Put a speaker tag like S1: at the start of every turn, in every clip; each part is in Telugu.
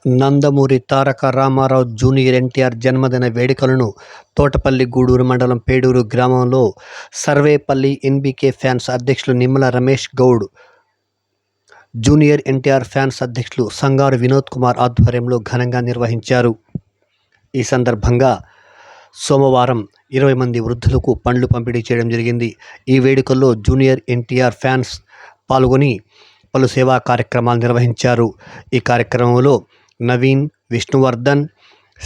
S1: నందమూరి తారక రామారావు జూనియర్ ఎన్టీఆర్ జన్మదిన వేడుకలను తోటపల్లి గూడూరు మండలం పేడూరు గ్రామంలో సర్వేపల్లి ఎన్బీకే ఫ్యాన్స్ అధ్యక్షులు నిమ్మల రమేష్ గౌడ్, జూనియర్ ఎన్టీఆర్ ఫ్యాన్స్ అధ్యక్షులు సంగారు వినోద్ కుమార్ ఆధ్వర్యంలో ఘనంగా నిర్వహించారు. ఈ సందర్భంగా సోమవారం 20 మంది వృద్ధులకు పండ్లు పంపిణీ చేయడం జరిగింది. ఈ వేడుకల్లో జూనియర్ ఎన్టీఆర్ ఫ్యాన్స్ పాల్గొని పలు సేవా కార్యక్రమాలు నిర్వహించారు. ఈ కార్యక్రమంలో నవీన్, విష్ణువర్ధన్,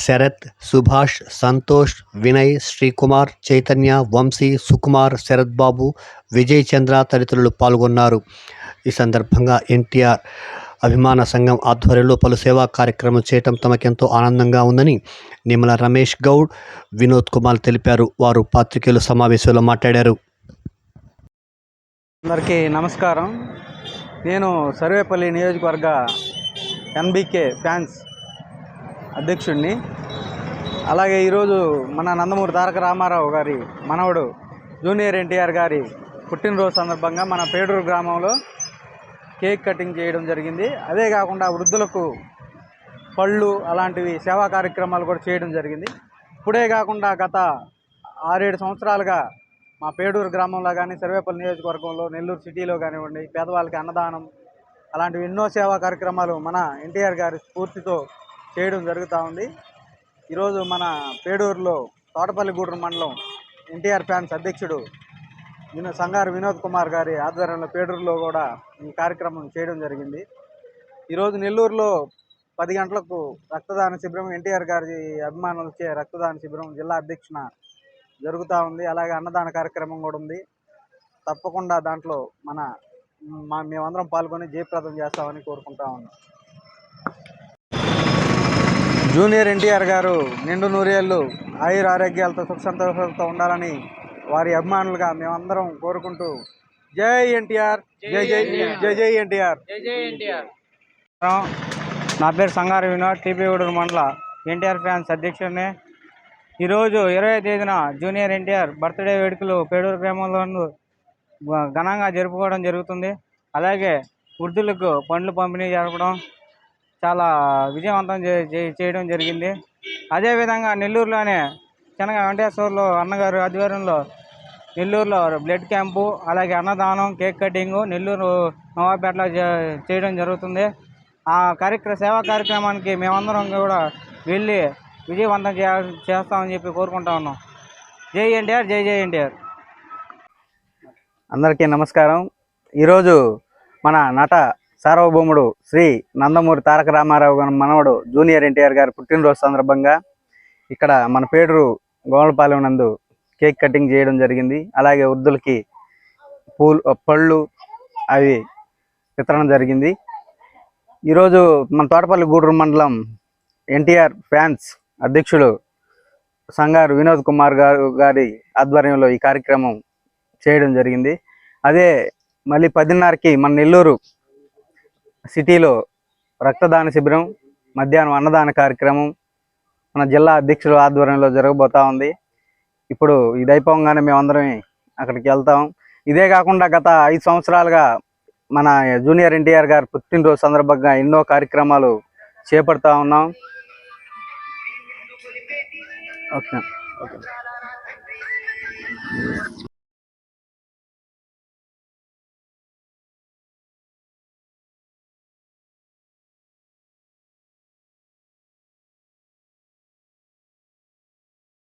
S1: శరత్, సుభాష్, సంతోష్, వినయ్, శ్రీకుమార్, చైతన్య, వంశీ, సుకుమార్, శరత్ బాబు, విజయ్ చంద్ర తదితరులు పాల్గొన్నారు. ఈ సందర్భంగా ఎన్టీఆర్ అభిమాన సంఘం ఆధ్వర్యంలో పలు సేవా కార్యక్రమాలు చేయటం తమకెంతో ఆనందంగా ఉందని నిమ్మల రమేష్ గౌడ్, వినోద్ కుమార్ తెలిపారు. వారు పాత్రికేయుల సమావేశంలో మాట్లాడారు.
S2: అందరికీ నమస్కారం. నేను సర్వేపల్లి నియోజకవర్గ ఎన్బీకే ఫ్యాన్స్ అధ్యక్షుడిని. అలాగే ఈరోజు మన నందమూరి తారక రామారావు గారి మనవడు జూనియర్ ఎన్టీఆర్ గారి పుట్టినరోజు సందర్భంగా మన పేడూరు గ్రామంలో కేక్ కటింగ్ చేయడం జరిగింది. అదే కాకుండా వృద్ధులకు పళ్ళు అలాంటివి సేవా కార్యక్రమాలు కూడా చేయడం జరిగింది. ఇప్పుడే కాకుండా గత 6-7 సంవత్సరాలుగా మా పేడూరు గ్రామంలో కానీ, సర్వేపల్లి నియోజకవర్గంలో, నెల్లూరు సిటీలో కానివ్వండి, పేదవాళ్ళకి అన్నదానం అలాంటివి ఎన్నో సేవా కార్యక్రమాలు మన ఎన్టీఆర్ గారి స్ఫూర్తితో చేయడం జరుగుతూ ఉంది. ఈరోజు మన పేడూరులో తోటపల్లి గూడూరు మండలం ఎన్టీఆర్ ఫ్యాన్స్ అధ్యక్షుడు సంగారు వినోద్ కుమార్ గారి ఆధ్వర్యంలో పేడూరులో కూడా ఈ కార్యక్రమం చేయడం జరిగింది. ఈరోజు నెల్లూరులో 10 గంటలకు రక్తదాన శిబిరం, ఎన్టీఆర్ గారి అభిమానులచే రక్తదాన శిబిరం జిల్లా అధ్యక్షున జరుగుతూ ఉంది. అలాగే అన్నదాన కార్యక్రమం కూడా ఉంది. తప్పకుండా దాంట్లో మేమందరం పాల్గొని జయప్రదం చేస్తామని కోరుకుంటా ఉన్నాం. జూనియర్ ఎన్టీఆర్ గారు నిండు నూరేళ్ళు ఆయుర ఆరోగ్యాలతో సుఖ సంతోషాలతో ఉండాలని వారి అభిమానులుగా మేమందరం కోరుకుంటూ జై ఎన్టీఆర్, జై జై జై జై ఎన్టీఆర్. నా పేరు సంగారు వినోద్, టీపీ గూడూరు మండల ఎన్టీఆర్ ఫ్యాన్స్ అధ్యక్షుడిని. ఈరోజు 20వ తేదీన జూనియర్ ఎన్టీఆర్ బర్త్డే వేడుకలు పేడూరు గ్రామంలో ఘనంగా జరుపుకోవడం జరుగుతుంది. అలాగే వృద్ధులకు పండ్లు పంపిణీ జరపడం చాలా విజయవంతం చేయడం జరిగింది. అదేవిధంగా నెల్లూరులోనే చెనగ వెంకటేశ్వర్లో అన్నగారు ఆధ్వర్యంలో నెల్లూరులో బ్లడ్ క్యాంపు, అలాగే అన్నదానం, కేక్ కటింగు నెల్లూరు నవాపేటలో చేయడం జరుగుతుంది. ఆ సేవా కార్యక్రమానికి మేమందరం కూడా వెళ్ళి విజయవంతం చేస్తామని చెప్పి కోరుకుంటా ఉన్నాం. జై ఎన్టీఆర్, జై జై ఎన్టీఆర్. అందరికీ నమస్కారం. ఈరోజు మన నట సార్వభౌముడు శ్రీ నందమూరి తారక రామారావు గారి మనవడు జూనియర్ ఎన్టీఆర్ గారి పుట్టినరోజు సందర్భంగా ఇక్కడ మన పేడూరు గోమలపాలెం నందు కేక్ కటింగ్ చేయడం జరిగింది. అలాగే వృద్ధులకి పళ్ళు అవి వితరణ జరిగింది. ఈరోజు మన తోటపల్లి గూడూరు మండలం ఎన్టీఆర్ ఫ్యాన్స్ అధ్యక్షుడు సంగారు వినోద్ కుమార్ గారి ఆధ్వర్యంలో ఈ కార్యక్రమం చేయడం జరిగింది. అదే మళ్ళీ 10:30కి మన నెల్లూరు సిటీలో రక్తదాన శిబిరం, మధ్యాహ్నం అన్నదాన కార్యక్రమం మన జిల్లా అధ్యక్షుల ఆధ్వర్యంలో జరగబోతా ఉంది. ఇప్పుడు ఇది అయిపోగానే మేమందరం అక్కడికి వెళ్తాం. ఇదే కాకుండా గత 5 సంవత్సరాలుగా మన జూనియర్ ఎన్టీఆర్ గారి పుట్టినరోజు సందర్భంగా ఎన్నో కార్యక్రమాలు చేపడతా ఉన్నాం. ఓకే.